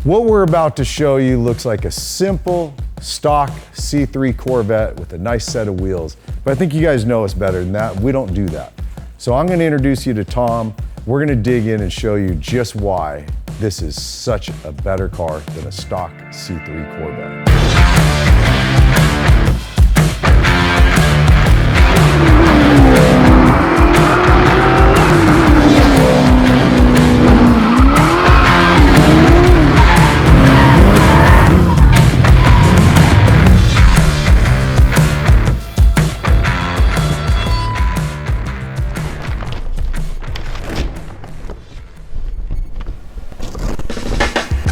What we're about to show you looks like a simple stock C3 Corvette with a nice set of wheels. But I think you guys know us better than that. We don't do that. So I'm gonna introduce you to Tom. We're gonna dig in and show you just why this is such a better car than a stock C3 Corvette.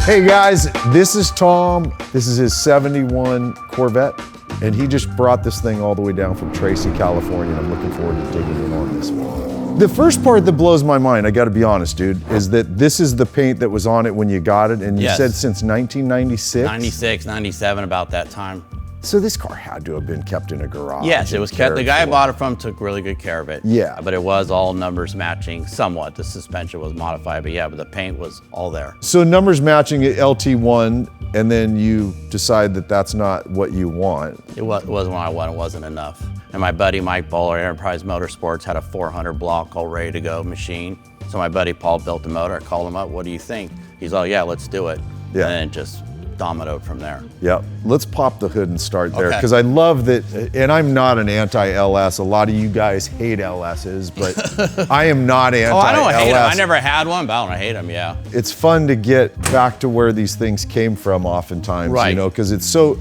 Hey guys, this is Tom. This is his 71 Corvette, and he just brought this thing all the way down from Tracy, California, and I'm looking forward to digging in on this one. The first part that blows my mind, I gotta be honest, dude, is that this is the paint that was on it when you got it, and you said since 1996? 96, 97, about that time. So this car had to have been kept in a garage. Yes, it was kept. The guy I bought it from took really good care of it. Yeah. But it was all numbers matching somewhat. The suspension was modified, but yeah, but the paint was all there. So numbers matching at LT1, and then you decide that that's not what you want. It wasn't what I wanted, it wasn't enough. And my buddy Mike Bowler, Enterprise Motorsports, had a 400 block all ready to go machine. So my buddy Paul built the motor. I called him up, what do you think? He's like, yeah, let's do it. Yeah. And then it just dominoed from there. Yeah, let's pop the hood and start there, because I love that, and I'm not an anti-LS. A lot of you guys hate LSs, but I am not anti-LS. Oh, I don't hate them. I never had one, but I don't hate them, yeah. It's fun to get back to where these things came from oftentimes, right. You know, because it's so,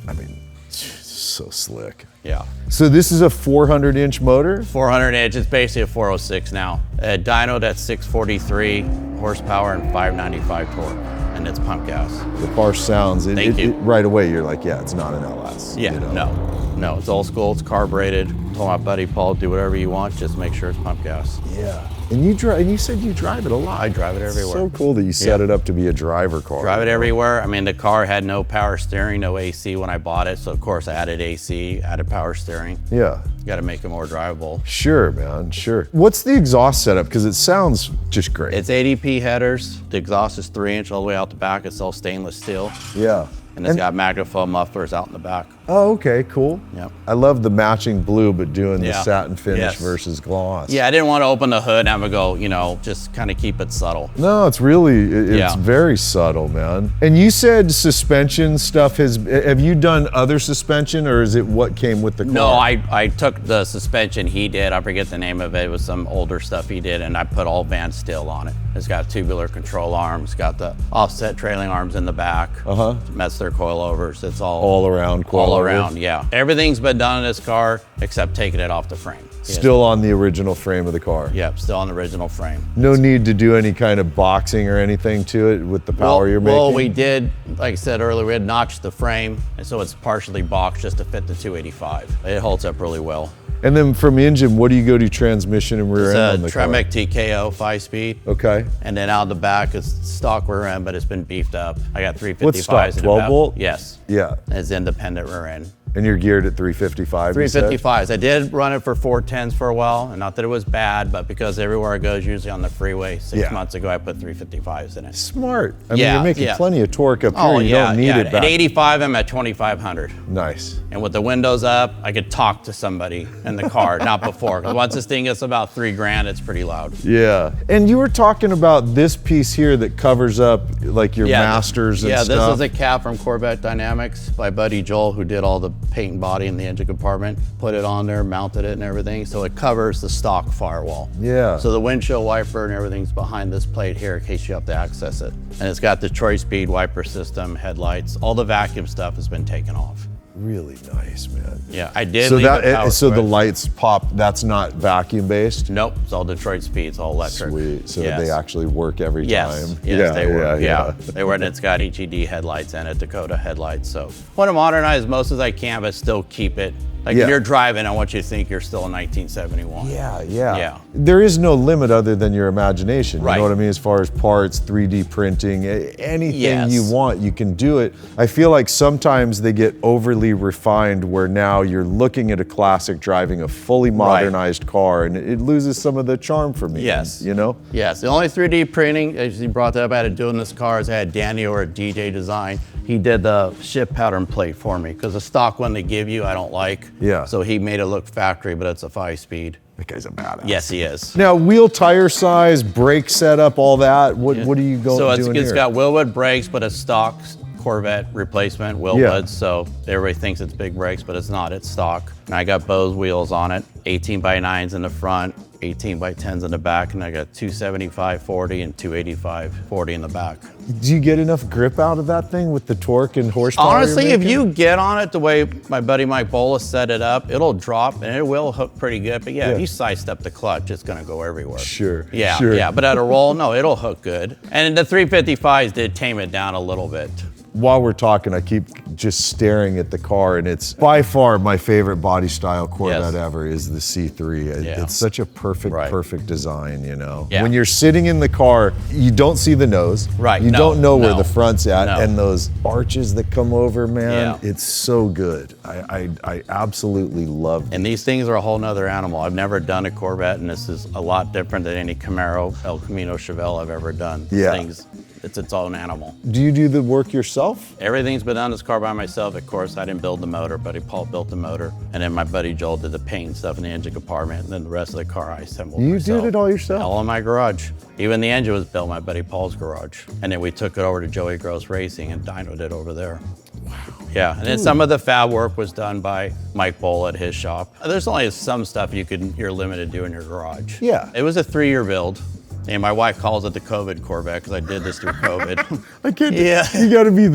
I mean, it's so slick. Yeah. So this is a 400-inch motor? 400-inch, it's basically a 406 now. Dynoed at 643 horsepower and 595 torque. And it's pump gas. The car sounds, right away you're like, yeah, it's not an LS. Yeah, you know? No, it's old school, it's carbureted. Told my buddy Paul, do whatever you want, just make sure it's pump gas. Yeah, and you said you drive it a lot. I drive it everywhere. So cool that you set it up to be a driver car. Drive it everywhere. I mean, the car had no power steering, no AC when I bought it, so of course I added AC, added power steering. Yeah. You gotta make it more drivable. Sure, man, sure. What's the exhaust setup? Because it sounds just great. It's ADP headers. The exhaust is 3-inch all the way out the back. It's all stainless steel. Yeah. And it's got magnefoam mufflers out in the back. Oh, okay, cool. Yep. I love the matching blue, but doing the satin finish versus gloss. Yeah, I didn't want to open the hood and have it go, you know, just kind of keep it subtle. No, it's really, it's very subtle, man. And you said suspension stuff have you done other suspension, or is it what came with the car? No, I took the suspension he did, I forget the name of it, it was some older stuff he did, and I put all Van Steel on it. It's got tubular control arms, got the offset trailing arms in the back. That's their coilovers, it's all around coilovers. All around, yeah. Everything's been done in this car except taking it off the frame. Still on the original frame of the car? Yep, still on the original frame. No need to do any kind of boxing or anything to it with the power you're making? Well, we did, like I said earlier, we had notched the frame, and so it's partially boxed just to fit the 285. It holds up really well. And then from engine, what do you go to transmission and rear end on the car? It's a Tremec TKO 5-speed. Okay. And then out the back is stock rear end, but it's been beefed up. I got 355s. What's stock, 12 volt? Yes. Yeah. It's independent rear end. And you're geared at 355, 355s. I did run it for 410s for a while, and not that it was bad, but because everywhere I go is usually on the freeway, 6 months ago I put 355s in it. Smart. I mean, you're making plenty of torque up here. You don't need it back. At 85, I'm at 2,500. Nice. And with the windows up, I could talk to somebody in the car, not before. Because once this thing gets about $3,000, it's pretty loud. Yeah. And you were talking about this piece here that covers up like your masters and stuff. Yeah, this is a cap from Corvette Dynamics by Buddy Joel, who did all the paint and body in the engine compartment. Put it on there, mounted it and everything, so it covers the stock firewall. Yeah. So the windshield wiper and everything's behind this plate here in case you have to access it. And it's got the Troy Speed wiper system, headlights, all the vacuum stuff has been taken off. Really nice, man. Yeah, I did leave it power so the lights pop, that's not vacuum based? Nope, it's all Detroit Speed, it's all electric. Sweet, so they actually work every time. Yes, they work, They work, and it's got HED headlights in it, Dakota headlights, so. I want to modernize most as I can, but still keep it. Like if you're driving, I want you to think you're still in 1971. Yeah. There is no limit other than your imagination. You know what I mean? As far as parts, 3D printing, anything you want, you can do it. I feel like sometimes they get overly overly refined where now you're looking at a classic driving a fully modernized car, and it loses some of the charm for me. Yes. You know? Yes, the only 3D printing, as you brought that up, I had to do in this car is I had Danny or DJ Design. He did the shift pattern plate for me because the stock one they give you, I don't like. Yeah. So he made it look factory, but it's a 5-speed. That guy's a badass. Yes, he is. Now, wheel tire size, brake setup, all that, what are you going So doing it's here? got Willwood brakes, but a stock Corvette replacement Willwoods. So everybody thinks it's big brakes, but it's not, it's stock. And I got Bose wheels on it, 18x9s in the front, 18x10s in the back, and I got 275/40 and 285/40 in the back. Do you get enough grip out of that thing with the torque and horsepower? Honestly, if you get on it the way my buddy Mike Bola set it up, it'll drop and it will hook pretty good. But yeah, if you sidestep the clutch, it's gonna go everywhere. Sure. Yeah, sure. yeah. But at a roll, no, it'll hook good. And the 355s did tame it down a little bit. While we're talking, I keep just staring at the car, and it's by far my favorite body style Corvette ever is the C3. It's such a perfect design, you know? Yeah. When you're sitting in the car, you don't see the nose. Right, You don't know where the front's at, No. and those arches that come over, man, Yeah. it's so good. I absolutely love it. And these things are a whole nother animal. I've never done a Corvette, and this is a lot different than any Camaro, El Camino, Chevelle I've ever done. Yeah. Things, it's its own animal. Do you do the work yourself? Everything's been done in this car by myself. Of course, I didn't build the motor. Buddy Paul built the motor. And then my buddy Joel did the paint and stuff in the engine compartment. And then the rest of the car I assembled myself. You did it all yourself? All in my garage. Even the engine was built in my buddy Paul's garage. And then we took it over to Joey Gross Racing and dynoed it over there. Wow. Yeah, and then some of the fab work was done by Mike Bola at his shop. There's only some stuff you're limited to in your garage. Yeah. It was a 3-year build. And my wife calls it the COVID Corvette because I did this through COVID. I can't. Yeah. You got to be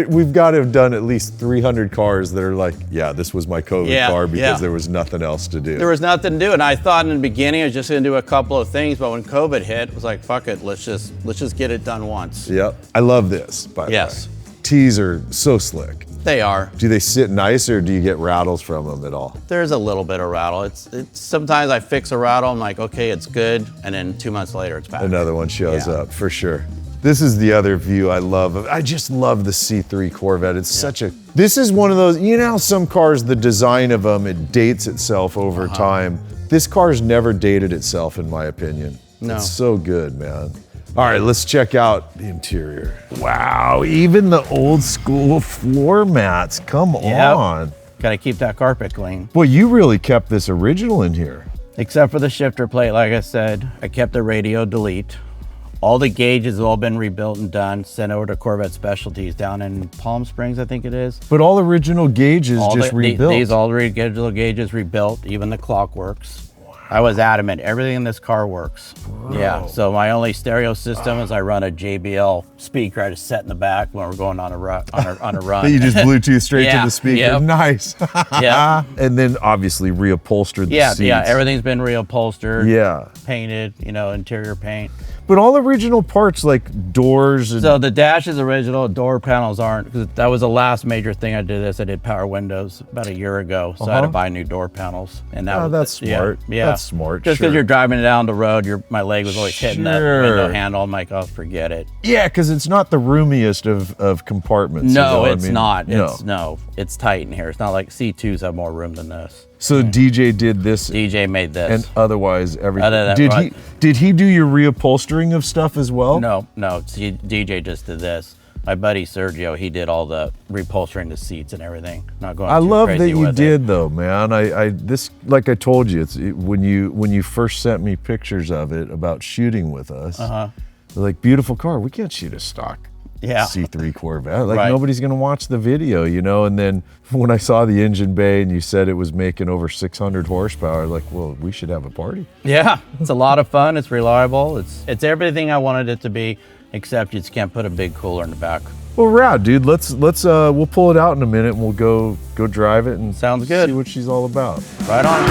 we've got to have done at least 300 cars that are like, yeah, this was my COVID car because there was nothing else to do. There was nothing to do, and I thought in the beginning I was just going to do a couple of things, but when COVID hit, it was like, fuck it, let's just get it done once. Yep. I love this, by the way. Yes. Tees are so slick. They are. Do they sit nice, or do you get rattles from them at all? There's a little bit of rattle. It's sometimes I fix a rattle, I'm like, okay, it's good, and then 2 months later it's back. Another one shows up, for sure. This is the other view I love. I just love the C3 Corvette. It's this is one of those, you know how some cars, the design of them, it dates itself over time. This car's never dated itself, in my opinion. No. It's so good, man. All right, let's check out the interior. Wow, even the old school floor mats, come on. Gotta keep that carpet clean. Boy, you really kept this original in here. Except for the shifter plate, like I said, I kept the radio delete. All the gauges have all been rebuilt and done, sent over to Corvette Specialties down in Palm Springs, I think it is. But all original gauges just rebuilt. These all original gauges rebuilt, even the clock works. I was adamant, everything in this car works. Bro. Yeah, so my only stereo system is I run a JBL speaker I just set in the back when we're going on a run. You just Bluetooth straight to the speaker. Yep. Nice. Yeah. And then obviously reupholstered the seats. Yeah, everything's been reupholstered. Yeah. Painted, interior paint. But all original parts like doors and... So the dash is original, door panels aren't, because that was the last major thing I did this. I did power windows about a year ago, so I had to buy new door panels. And that's smart. Yeah. That's smart, Just because you're driving down the road, my leg was always hitting that window handle. I'm like, oh, forget it. Yeah, because it's not the roomiest of compartments. No, it's not. It's tight in here. It's not like C2s have more room than this. So DJ did this. DJ made this. And otherwise everything. Did he do your reupholstering of stuff as well? No. DJ just did this. My buddy Sergio, he did all the reupholstering the seats and everything. Not going. I too love crazy that you with did it. though, man. This like I told you, when you first sent me pictures of it about shooting with us. Like, beautiful car. We can't shoot a stock C3 Corvette. Like nobody's gonna watch the video, And then when I saw the engine bay and you said it was making over 600 horsepower, like, well, we should have a party. Yeah, it's a lot of fun. It's reliable. It's everything I wanted it to be, except you just can't put a big cooler in the back. Well, rad, dude. We'll pull it out in a minute and we'll go drive it and sounds good. See what she's all about. Right on.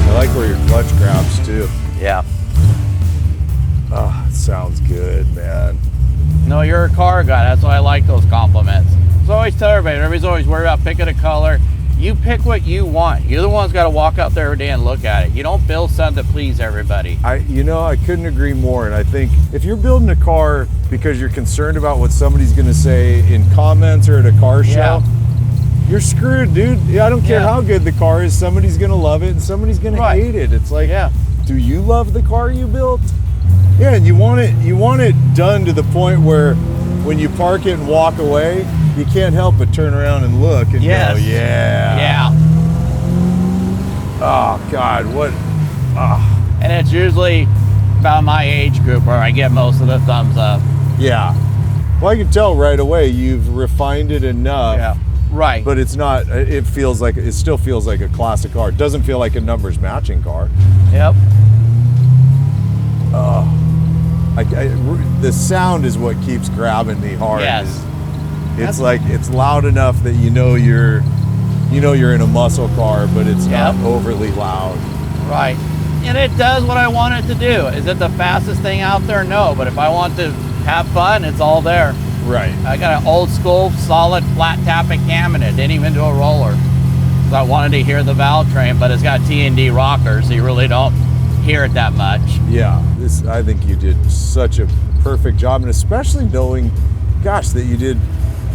I like where your clutch grabs too. Yeah. Oh, it sounds good, man. No, you're a car guy. That's why I like those compliments. So I always tell everybody's always worried about picking a color. You pick what you want. You're the one's got to walk out there every day and look at it. You don't build something to please everybody. You know, I couldn't agree more. And I think if you're building a car because you're concerned about what somebody's going to say in comments or at a car show, you're screwed, dude. I don't care how good the car is. Somebody's going to love it and somebody's going to hate it. It's like, do you love the car you built? Yeah, and you want it done to the point where when you park it and walk away, you can't help but turn around and look and go, yeah. Oh God, what? And it's usually about my age group where I get most of the thumbs up. Yeah. Well, I can tell right away you've refined it enough. Yeah. Right. But it's not. It still feels like a classic car. It doesn't feel like a numbers matching car. Yep. The sound is what keeps grabbing me hard. Yes. It's like it's loud enough that you know you're in a muscle car, but it's not overly loud. Right. And it does what I want it to do. Is it the fastest thing out there? No. But if I want to have fun, it's all there. Right. I got an old school solid flat tapping cam in it. Didn't even do a roller. So I wanted to hear the valve train, but it's got T&D rockers, so you really don't hear it that much. Yeah. I think you did such a perfect job, and especially knowing, gosh, that you did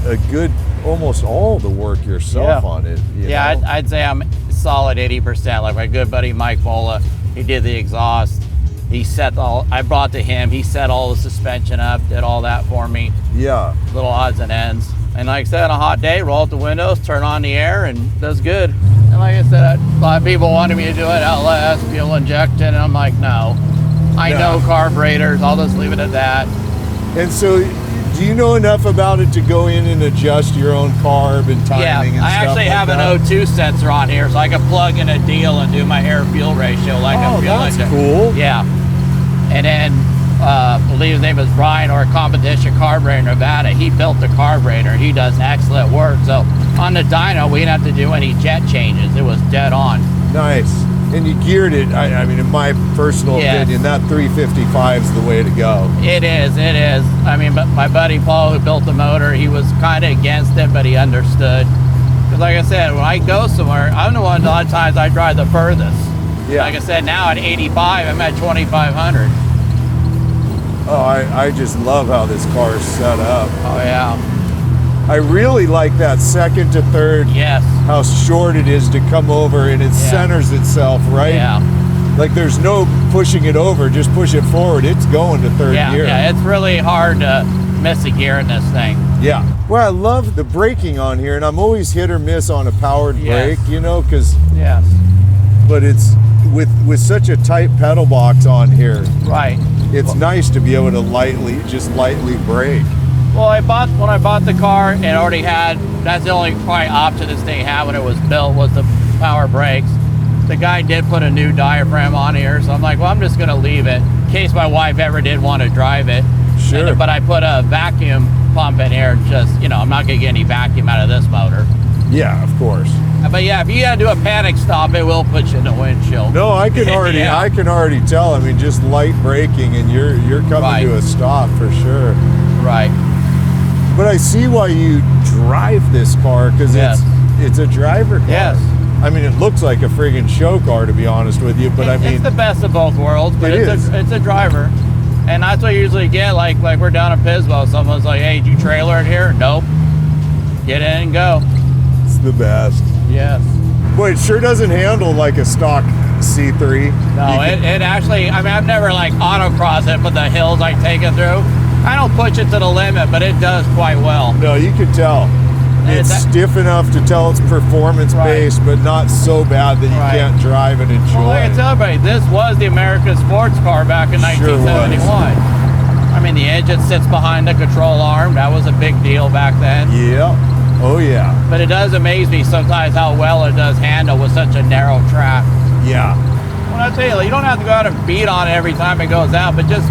a good, almost all the work yourself on it. You know? I'd say I'm solid 80%. Like my good buddy Mike Bola, he did the exhaust. He set I brought to him, he set all the suspension up, did all that for me. Yeah. Little odds and ends. And like I said, on a hot day, roll out the windows, turn on the air, and does good. And like I said, a lot of people wanted me to do it, LS, fuel injected, and I'm like, no. I know carburetors, I'll just leave it at that. And so, do you know enough about it to go in and adjust your own carb and timing and stuff? I actually have an O2 sensor on here, so I can plug in a deal and do my air-fuel ratio like a fuel injector. Cool. Yeah. And then, I believe his name is Brian, or a competition carburetor in Nevada. He built the carburetor. He does excellent work. So on the dyno, we didn't have to do any jet changes. It was dead on. Nice. And you geared it, I mean, in my personal opinion, that 355 is the way to go. It is. I mean, but my buddy Paul, who built the motor, he was kind of against it, but he understood. Because like I said, when I go somewhere, I'm the one, a lot of times I drive the furthest. Yeah. Like I said, now at 85, I'm at 2,500. Oh, I just love how this car is set up. Oh, yeah. I really like that second to third. Yes. How short it is to come over, and it centers itself, right? Yeah. Like there's no pushing it over, just push it forward. It's going to third gear. Yeah, it's really hard to miss a gear in this thing. Yeah. Well, I love the braking on here, and I'm always hit or miss on a powered brake, you know, because. Yes. But it's with such a tight pedal box on here. Right. It's nice to be able to lightly brake. Well, when I bought the car, it already had, that's the only probably option this thing had when it was built, was the power brakes. The guy did put a new diaphragm on here, so I'm like, well, I'm just gonna leave it in case my wife ever did want to drive it. Sure. But I put a vacuum pump in here, just, you know, I'm not gonna get any vacuum out of this motor. Yeah, of course. But yeah, if you gotta do a panic stop, it will put you in the windshield. No, I can already, I can already tell. I mean, just light braking, and you're coming to a stop for sure. Right. But I see why you drive this car, because it's a driver car. Yes. I mean, it looks like a friggin' show car, to be honest with you. But I mean, it's the best of both worlds. But it's a driver, and that's what you usually get. Like we're down in Pismo, someone's like, "Hey, did you trailer it here?" Nope. Get in and go. It's the best. Yes. Boy, it sure doesn't handle like a stock C3. No, it actually, I mean, I've never like autocrossed it, but the hills I take it through, I don't push it to the limit, but it does quite well. No, you can tell. It's stiff enough to tell it's performance-based, but not so bad that you can't drive and enjoy. Well, like I tell everybody, this was the American sports car back in 1971. I mean, the engine sits behind the control arm. That was a big deal back then. Yeah. Oh, yeah. But it does amaze me sometimes how well it does handle with such a narrow track. Yeah. When I tell you, you don't have to go out and beat on it every time it goes out, but just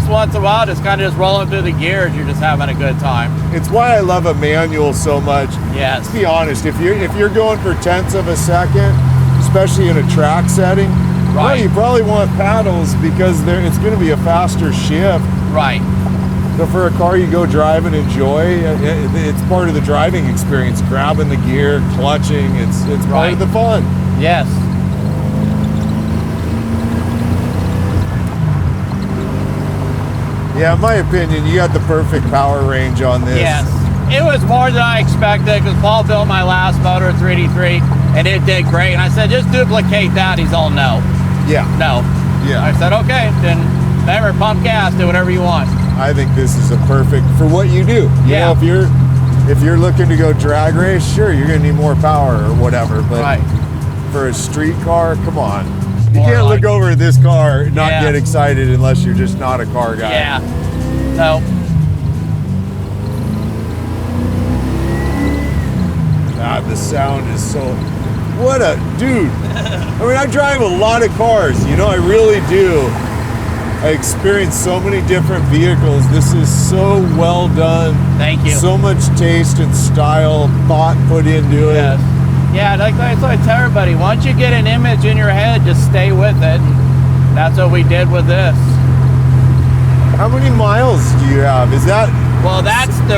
once in a while, just kind of just rolling through the gears, you're just having a good time. It's why I love a manual so much. Yes. Let's be honest, if you're going for tenths of a second, especially in a track setting, well, you probably want paddles because it's going to be a faster shift. Right. So for a car you go drive and enjoy, it's part of the driving experience. Grabbing the gear, clutching, it's part of the fun. Yes. Yeah, in my opinion, you got the perfect power range on this. Yes. It was more than I expected because Paul built my last motor, 3D3, and it did great. And I said, just duplicate that. He's all no. Yeah. No. Yeah. I said, okay, then never pump gas, do whatever you want. I think this is a perfect for what you do. You know, if you're looking to go drag race, sure, you're gonna need more power or whatever. But for a street car, come on. You can't look over at this car and not get excited unless you're just not a car guy. Yeah. No. God, the sound is so. What a dude. I mean, I drive a lot of cars, you know, I really do. I experience so many different vehicles. This is so well done. Thank you. So much taste and style, thought put into it. Yeah, like I tell everybody, once you get an image in your head, just stay with it. And that's what we did with this. How many miles do you have? Is that? Well, that's the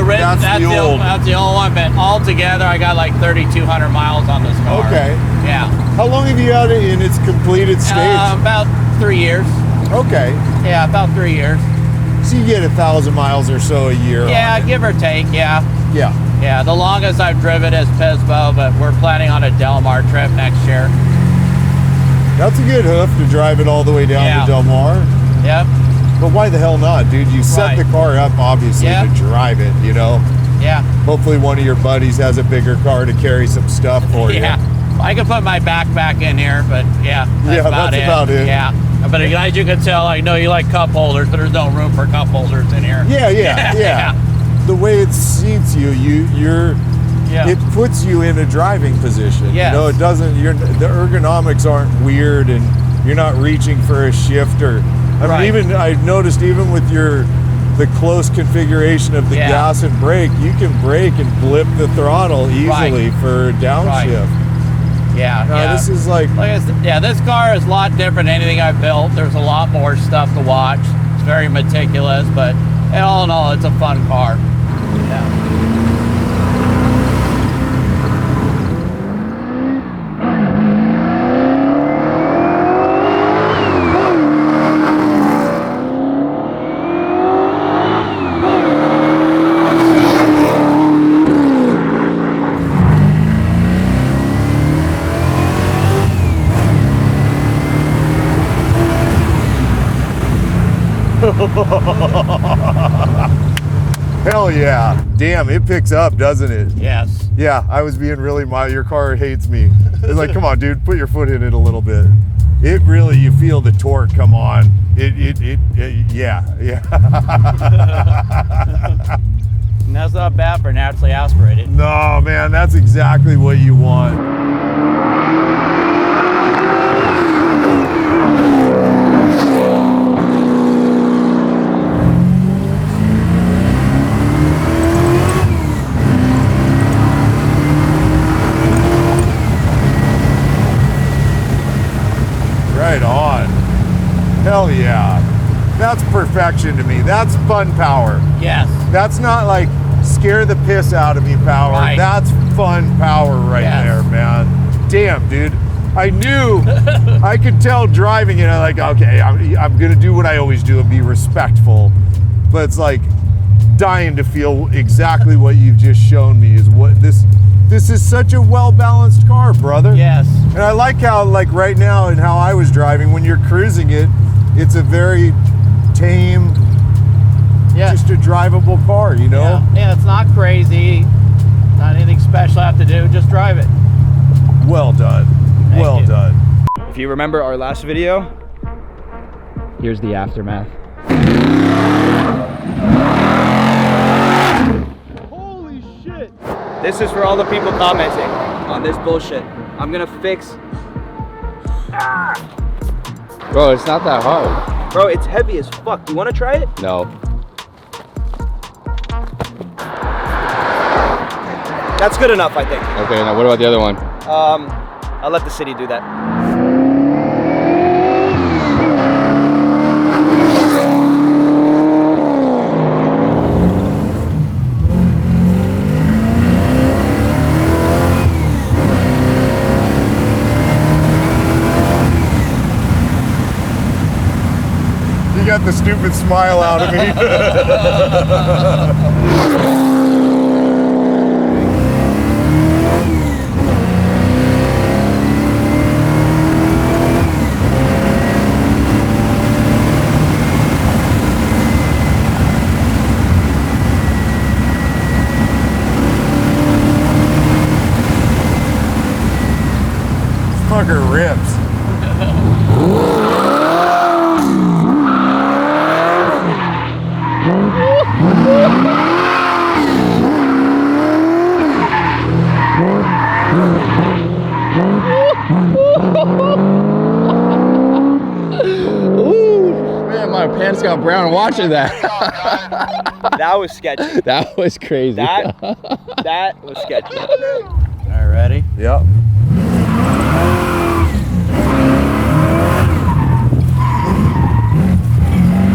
old one, but altogether I got like 3,200 miles on this car. Okay. Yeah. How long have you had it in its completed stage? About 3 years. Okay. Yeah, about 3 years. So you get 1,000 miles or so a year. Yeah, give or take. Yeah. Yeah. Yeah. The longest I've driven is Pismo, but we're planning on a Del Mar trip next year. That's a good hoof to drive it all the way down to Del Mar. Yep. But why the hell not, dude? You set the car up, obviously, to drive it, you know? Yeah. Hopefully one of your buddies has a bigger car to carry some stuff for you. Yeah. I can put my backpack in here, but that's about it. Yeah. But as you can tell, I know you like cup holders, but there's no room for cup holders in here. Yeah. The way it seats you, it puts you in a driving position. Yes. You know, it doesn't, the ergonomics aren't weird and you're not reaching for a shifter. I mean, I've noticed even with the close configuration of the gas and brake, you can brake and blip the throttle easily for downshift. Yeah, this is like I said, this car is a lot different than anything I've built. There's a lot more stuff to watch. It's very meticulous, but all in all, it's a fun car. Yeah. Hell yeah. Damn, it picks up, doesn't it? Yes. Yeah, I was being really mild. Your car hates me. It's like, come on, dude, put your foot in it a little bit. It really, you feel the torque come on. Yeah. And that's not bad for naturally aspirated. No, man, that's exactly what you want. Right on. Hell yeah. That's perfection to me. That's fun power. Yes. That's not like scare the piss out of me power. Right. That's fun power right there, man. Damn, dude. I knew, I could tell driving it, I'm like, okay, I'm gonna do what I always do and be respectful. But it's like dying to feel exactly what you've just shown me is what this is such a well-balanced car, brother. Yes. And I like how, like right now and how I was driving, when you're cruising it, it's a very tame, just a drivable car, you know? Yeah, it's not crazy, not anything special I have to do, just drive it. Well done. Well done. If you remember our last video, here's the aftermath. Holy shit! This is for all the people commenting on this bullshit. I'm gonna fix. Bro, it's not that hard. Bro, it's heavy as fuck. You wanna try it? No. That's good enough, I think. Okay, now what about the other one? I'll let the city do that. get the stupid smile out of me. Fucker rips. Man, my pants got brown watching that. That was sketchy. That was crazy. That was sketchy. All right, ready? Yep.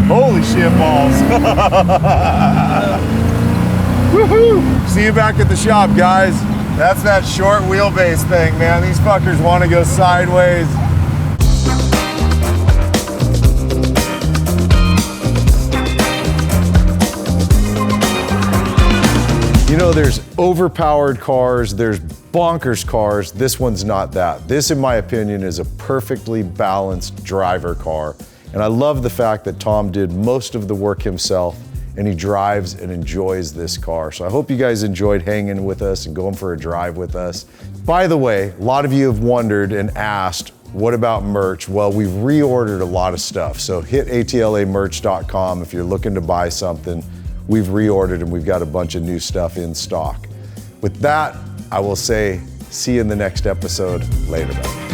Holy shit balls. Woohoo! See you back at the shop, guys. That's that short wheelbase thing, man. These fuckers want to go sideways. You know, there's overpowered cars, there's bonkers cars. This one's not that. This, in my opinion, is a perfectly balanced driver car. And I love the fact that Tom did most of the work himself and he drives and enjoys this car. So I hope you guys enjoyed hanging with us and going for a drive with us. By the way, a lot of you have wondered and asked, what about merch? Well, we've reordered a lot of stuff. So hit atlamerch.com if you're looking to buy something. We've reordered and we've got a bunch of new stuff in stock. With that, I will say, see you in the next episode. Later, buddy.